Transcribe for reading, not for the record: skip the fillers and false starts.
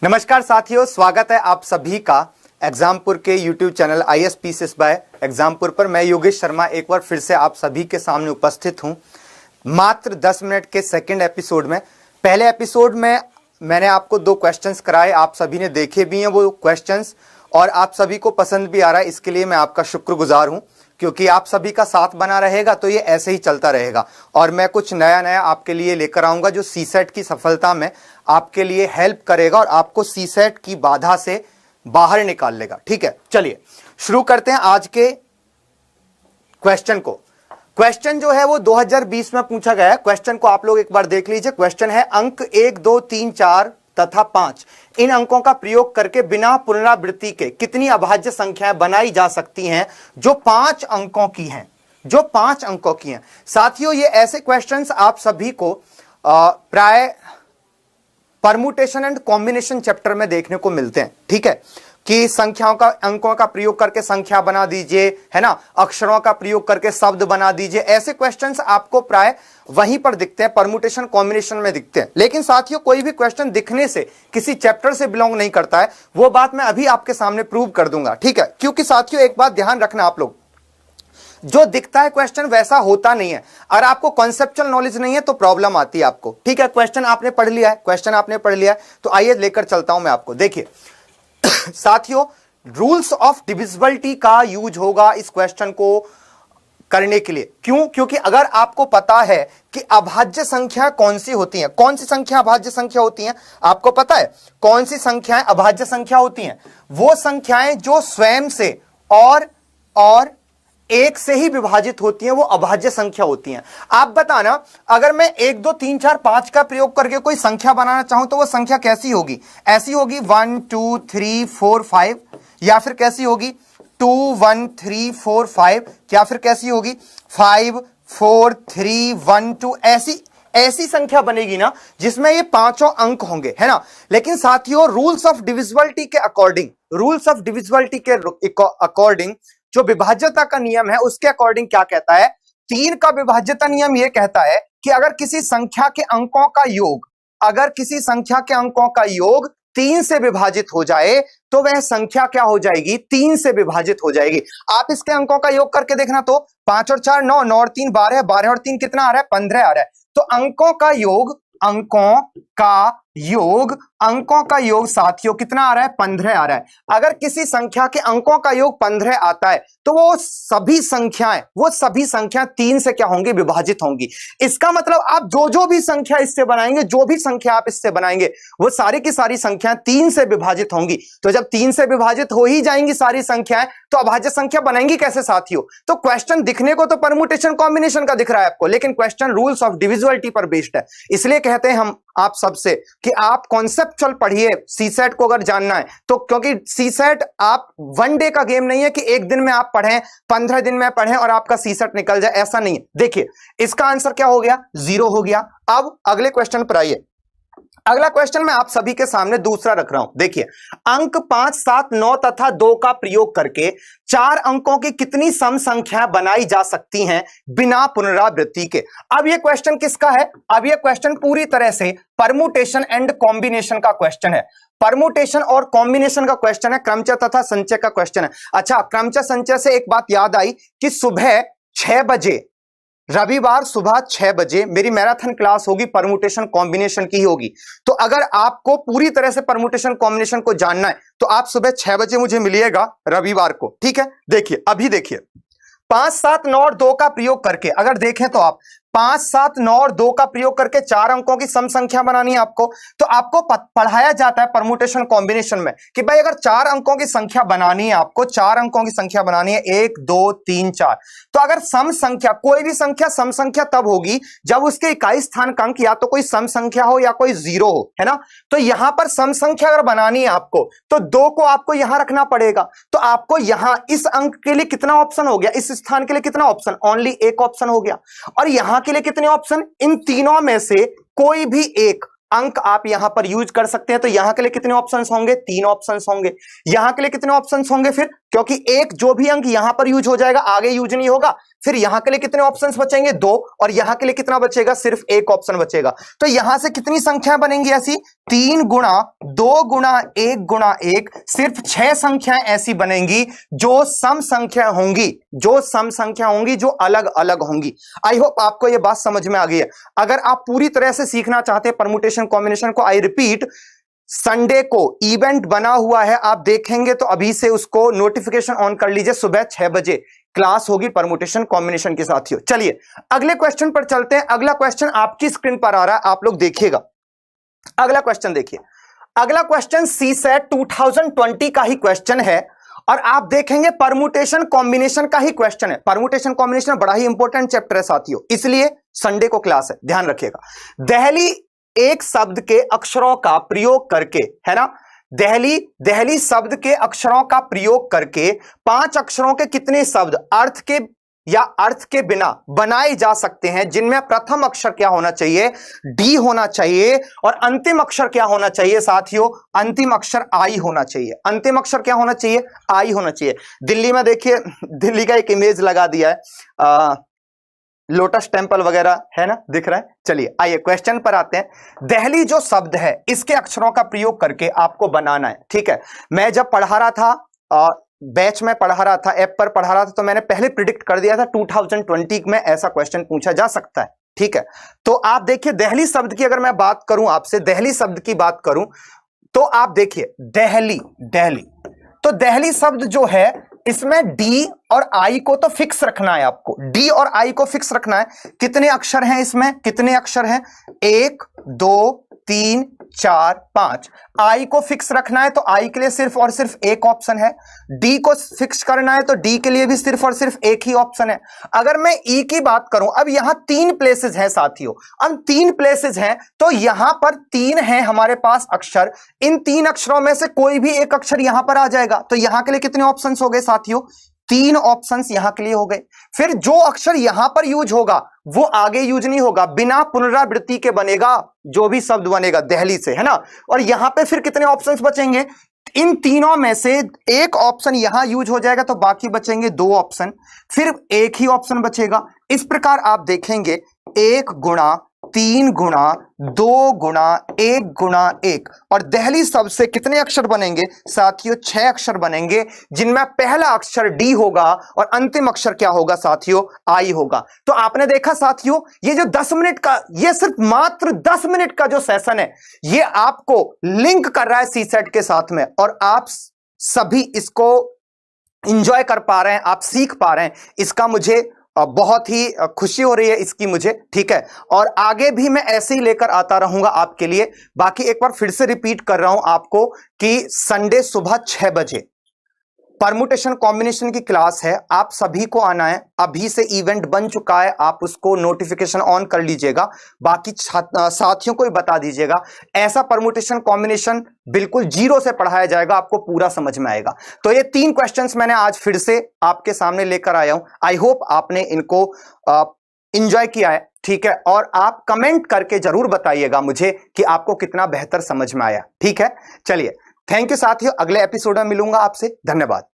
नमस्कार साथियों, स्वागत है आप सभी का एग्जामपुर के YouTube channel ISPCS by Exampur पर। मैं योगेश शर्मा एक बार फिर से आप सभी के सामने उपस्थित हूं मात्र 10 मिनट के सेकंड एपिसोड में। पहले एपिसोड में मैंने आपको 2 क्वेश्चंस कराए, आप सभी ने देखे भी हैं वो क्वेश्चंस और आप सभी को पसंद भी आ रहा है। इसके लिए मैं आपका शुक्रगुजार हूं, क्योंकि आप सभी का साथ बना रहेगा तो ये ऐसे ही चलता रहेगा और मैं कुछ नया आपके लिए लेकर आऊंगा जो सीसेट की सफलता में आपके लिए हेल्प करेगा और आपको सीसेट की बाधा से बाहर निकाल लेगा। ठीक है, चलिए शुरू करते हैं आज के क्वेश्चन को। क्वेश्चन जो है वो 2020 में पूछा गया है। क्वेश्चन को आप लोग एक बार देख लीजिए। क्वेश्चन है अंक 1, 2, 3, 4 तथा 5 इन अंकों का प्रयोग करके बिना पुनरावृत्ति के कितनी अभाज्य संख्याएं बनाई जा सकती हैं जो 5 अंकों की हैं, जो 5 अंकों की हैं। साथियों, ये ऐसे क्वेश्चंस आप सभी को प्राय परमुटेशन एंड कॉम्बिनेशन चैप्टर में देखने को मिलते हैं। ठीक है, कि संख्याओं का अंकों का प्रयोग करके संख्या बना दीजिए, है ना, अक्षरों का प्रयोग करके शब्द बना दीजिए। ऐसे क्वेश्चंस आपको प्राय वहीं पर दिखते हैं, परमुटेशन कॉम्बिनेशन में दिखते हैं। लेकिन साथियों, कोई भी क्वेश्चन दिखने से किसी चैप्टर से बिलोंग नहीं करता है, वो बात मैं अभी आपके सामने प्रूव कर दूंगा। ठीक है, क्योंकि साथियों एक बात ध्यान रखना, आप लोग जो दिखता है क्वेश्चन वैसा होता नहीं है। अगर आपको कॉन्सेप्चुअल नॉलेज नहीं है तो प्रॉब्लम आती है आपको। ठीक है, क्वेश्चन आपने पढ़ लिया है, क्वेश्चन आपने पढ़ लिया है तो आइए लेकर चलता हूं मैं आपको। देखिए साथियों, रूल्स ऑफ डिविजिबिलिटी का यूज होगा इस क्वेश्चन को करने के लिए। क्यों? क्योंकि अगर आपको पता है कि अभाज्य संख्या कौन सी होती हैं, कौन सी संख्या अभाज्य संख्या होती हैं, आपको पता है कौन सी संख्याएं अभाज्य संख्या होती हैं? वो संख्याएं जो स्वयं से और 1 से ही विभाजित होती हैं, वो अभाज्य संख्या होती हैं। आप बताना, अगर मैं 1, 2, 3, 4, 5 का प्रयोग करके कोई संख्या बनाना चाहूं तो वो संख्या कैसी होगी? ऐसी होगी 1, 2, 3, 4, 5, या फिर कैसी होगी 2, 1, 3, 4, 5, या फिर कैसी होगी 5, 4, 3, 1, 2। ऐसी संख्या बनेगी ना जिसमें ये 5 अंक होंगे, है ना। लेकिन साथियों, रूल्स ऑफ डिविजिबिलिटी के अकॉर्डिंग जो विभाज्यता का नियम है उसके अकॉर्डिंग क्या कहता है? 3 का विभाज्यता नियम यह कहता है कि अगर किसी संख्या के अंकों का योग 3 से विभाजित हो जाए तो वह संख्या क्या हो जाएगी? 3 से विभाजित हो जाएगी। आप इसके अंकों का योग करके देखना तो 5 और 4 9, 9 और 3 12, 12 और 3 कितना आ रहा है? 15 आ रहा है। तो अंकों का योग साथियों कितना आ रहा है? 15 आ रहा है। अगर किसी संख्या के अंकों का योग 15 आता है तो वो सभी संख्याएं 3 से क्या होंगी? विभाजित होंगी। इसका मतलब आप जो भी संख्या इससे बनाएंगे, जो भी संख्या आप इससे बनाएंगे, वो सारी की सारी संख्याएं 3 से विभाजित होंगी। तो जब 3 से विभाजित हो ही जाएंगी सारी संख्याएं, तो अभाज्य संख्या बनेंगी कैसे साथियों? तो क्वेश्चन दिखने को तो परमुटेशन कॉम्बिनेशन का दिख रहा है आपको, लेकिन क्वेश्चन रूल्स ऑफ डिविजिबिलिटी पर बेस्ड है। इसलिए कहते हैं हम आप सबसे कि आप कॉन्सेप्चुअल पढ़िए सीसेट को अगर जानना है तो, क्योंकि सीसेट आप 1 डे का गेम नहीं है कि एक दिन में आप पढ़ें, 15 दिन में पढ़ें और आपका सीसेट निकल जाए, ऐसा नहीं है। देखिए इसका आंसर क्या हो गया? 0 हो गया। अब अगले क्वेश्चन पर आइए। अगला क्वेश्चन मैं आप सभी के सामने दूसरा रख रहा हूं। देखिए, अंक 5, 7, 9 तथा 2 का प्रयोग करके 4 अंकों की कितनी सम संख्याएं बनाई जा सकती हैं बिना पुनरावृत्ति के? अब यह क्वेश्चन किसका है? अब यह क्वेश्चन पूरी तरह से परमुटेशन एंड कॉम्बिनेशन का क्वेश्चन है। परमुटेशन और कॉम्बिनेशन का क्वेश्चन है, क्रमचय तथा संचय का क्वेश्चन है। अच्छा, क्रमचय संचय से एक बात याद आई कि सुबह 6 बजे, रविवार सुबह 6 बजे मेरी मैराथन क्लास होगी, परमुटेशन कॉम्बिनेशन की ही होगी। तो अगर आपको पूरी तरह से परमुटेशन कॉम्बिनेशन को जानना है तो आप सुबह 6 बजे मुझे मिलिएगा रविवार को। ठीक है, देखिए अभी देखिए 5, 7, 9 और 2 का प्रयोग करके अगर देखें तो आप 5, 7, 9 और 2 का प्रयोग करके 4 अंकों की सम संख्या बनानी है आपको। तो आपको पढ़ाया जाता है परमुटेशन कॉम्बिनेशन में कि भाई अगर 4 अंकों की संख्या बनानी है, आपको 4 अंकों की संख्या बनानी है, 1, 2, 3, 4, तो अगर सम संख्या, कोई भी संख्या सम संख्या तब होगी जब उसके इकाई स्थान का अंक या तो कोई सम संख्या हो या कोई 0 हो, है ना। तो यहां पर सम संख्या अगर बनानी है आपको तो 2 को आपको यहां रखना पड़ेगा। तो आपको यहां इस अंक के लिए कितना ऑप्शन हो गया? इस स्थान के लिए कितना ऑप्शन? ओनली एक ऑप्शन हो गया। और यहां के लिए कितने ऑप्शन? इन तीनों में से कोई भी एक अंक आप यहां पर यूज कर सकते हैं। तो यहां के लिए कितने ऑप्शंस होंगे? 3 ऑप्शंस होंगे। यहां के लिए कितने ऑप्शंस होंगे फिर? क्योंकि एक जो भी अंक यहां पर यूज हो जाएगा आगे यूज नहीं होगा। फिर यहां के लिए कितने ऑप्शंस बचेंगे? 2। और यहां के लिए कितना बचेगा? सिर्फ एक ऑप्शन बचेगा। तो यहां से कितनी संख्या बनेंगी ऐसी? 3 गुणा 2 गुणा 1 गुणा 1, सिर्फ 6 संख्याएं ऐसी बनेंगी जो सम संख्या होंगी, जो सम संख्या होंगी, जो अलग अलग होंगी। आई होप आपको यह बात समझ में आ गई है। अगर आप पूरी तरह से सीखना चाहते हैं परमुटेशन कॉम्बिनेशन को, आई रिपीट, संडे को इवेंट बना हुआ है, आप देखेंगे तो अभी से उसको नोटिफिकेशन ऑन कर लीजिए। सुबह 6 बजे क्लास होगी परमुटेशन कॉम्बिनेशन के साथियों। चलिए अगले क्वेश्चन पर चलते हैं। अगला क्वेश्चन आपकी स्क्रीन पर आ रहा है, आप लोग देखिएगा। अगला क्वेश्चन देखिए। अगला क्वेश्चन सीसेट 2020 का ही क्वेश्चन है और आप देखेंगे परमुटेशन कॉम्बिनेशन का ही क्वेश्चन है। परमुटेशन कॉम्बिनेशन बड़ा ही इंपॉर्टेंट चैप्टर है साथियों, इसलिए संडे को क्लास है, ध्यान रखिएगा। दहली एक शब्द के अक्षरों का प्रयोग करके, है ना, दहली शब्द के अक्षरों का प्रयोग करके 5 अक्षरों के कितने शब्द अर्थ के या अर्थ के बिना बनाए जा सकते हैं, जिनमें प्रथम अक्षर क्या होना चाहिए? डी होना चाहिए, और अंतिम अक्षर क्या होना चाहिए साथियों? अंतिम अक्षर आई होना चाहिए। अंतिम अक्षर क्या होना चाहिए? आई होना चाहिए। दिल्ली में देखिए, दिल्ली का एक इमेज लगा दिया है, लोटस टेंपल वगैरह है ना, दिख रहा है। चलिए आइए क्वेश्चन पर आते हैं। दहली जो शब्द है इसके अक्षरों का प्रयोग करके आपको बनाना है, ठीक है। मैं जब पढ़ा रहा था, बैच में पढ़ा रहा था, ऐप पर पढ़ा रहा था, तो मैंने पहले प्रिडिक्ट कर दिया था 2020 में ऐसा क्वेश्चन पूछा जा सकता है, ठीक है। तो आप देखिए दहली शब्द की अगर मैं बात करूं, आपसे दहली शब्द की बात करूं, तो आप देखिए दहली, तो दहली शब्द जो है इसमें डी और आई को तो फिक्स रखना है आपको, डी और आई को फिक्स रखना है। कितने अक्षर हैं इसमें? कितने अक्षर हैं? 1 2 3 4 5। आई को फिक्स रखना है तो आई के लिए सिर्फ और सिर्फ एक ऑप्शन है। डी को फिक्स करना है तो डी के लिए भी सिर्फ और सिर्फ एक ही ऑप्शन है। अगर मैं ई की बात करूं, अब यहां 3 प्लेसेस हैं साथियों, अब 3 प्लेसेस हैं तो यहां पर 3 हैं हमारे पास अक्षर। इन 3 अक्षरों में से कोई भी एक अक्षर यहां पर आ जाएगा। तो यहां के लिए कितने ऑप्शंस हो गए साथियों? 3 ऑप्शंस यहां के लिए हो गए। फिर जो अक्षर यहां पर यूज होगा वो आगे यूज नहीं होगा, बिना पुनरावृत्ति के बनेगा जो भी शब्द बनेगा दहली से, है ना। और यहां पे फिर कितने ऑप्शंस बचेंगे? इन तीनों में से एक ऑप्शन यहां यूज हो जाएगा तो बाकी बचेंगे 2 ऑप्शन, फिर एक ही ऑप्शन बचेगा। इस प्रकार आप देखेंगे 1 गुणा 3 गुणा 2 गुणा 1 गुणा 1। और दहली शब्द से कितने अक्षर बनेंगे साथियों? 6 अक्षर बनेंगे, जिनमें पहला अक्षर डी होगा और अंतिम अक्षर क्या होगा साथियों? आई होगा। तो आपने देखा साथियों, ये जो 10 मिनट का, ये सिर्फ मात्र 10 मिनट का जो सेशन है, ये आपको लिंक कर रहा है सीसेट के साथ में, और आप सभी इसको एंजॉय कर पा रहे हैं, आप सीख पा रहे हैं। इसका मुझे बहुत ही खुशी हो रही है इसकी मुझे, ठीक है। और आगे भी मैं ऐसे ही लेकर आता रहूंगा आपके लिए। बाकी एक बार फिर से रिपीट कर रहा हूं आपको कि संडे सुबह 6 बजे परमुटेशन कॉम्बिनेशन की क्लास है, आप सभी को आना है। अभी से इवेंट बन चुका है, आप उसको नोटिफिकेशन ऑन कर लीजिएगा, बाकी साथियों को भी बता दीजिएगा। ऐसा परमुटेशन कॉम्बिनेशन बिल्कुल जीरो से पढ़ाया जाएगा, आपको पूरा समझ में आएगा। तो ये 3 क्वेश्चंस मैंने आज फिर से आपके सामने लेकर आया हूं। आई होप आपने इनको एंजॉय किया है, ठीक है। और आप कमेंट करके जरूर बताइएगा मुझे कि आपको कितना बेहतर समझ में आया, ठीक है। चलिए थैंक यू साथियों, अगले एपिसोड में मिलूंगा आपसे। धन्यवाद।